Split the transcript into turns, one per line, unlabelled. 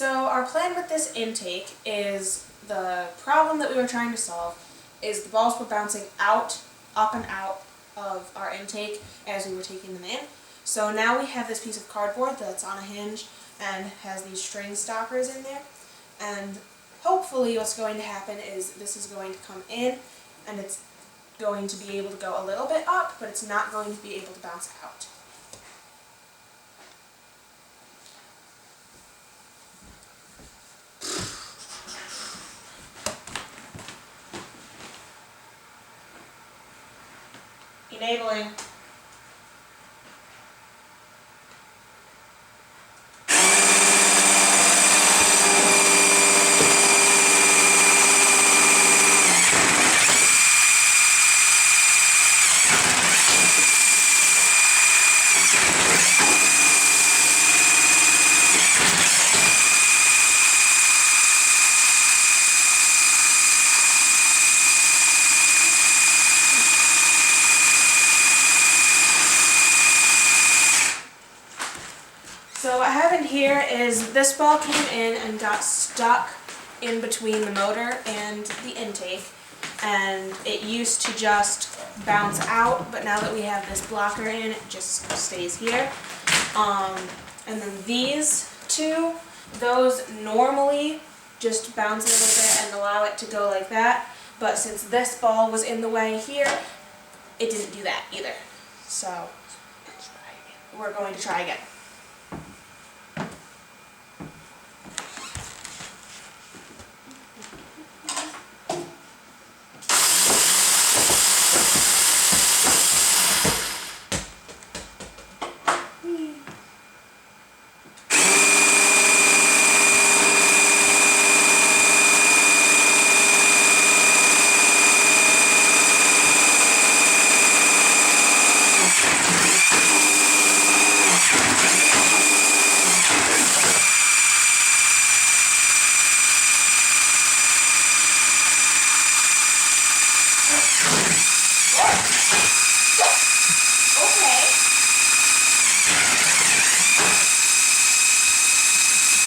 So our plan with this intake is the problem that we were trying to solve is the balls were bouncing out, up and out of our intake as we were taking them in. So now we have this piece of cardboard that's on a hinge and has these string stoppers in there. And hopefully what's going to happen is this is going to come in and it's going to be able to go a little bit up, but it's not going to be able to bounce out. Enabling. So what happened here is this ball came in and got stuck in between the motor and the intake, and it used to just bounce out, but now that we have this blocker in, it just stays here. And then these two, those normally just bounce a little bit and allow it to go like that, but since this ball was in the way here, it didn't do that either. So we're going to try again. Go!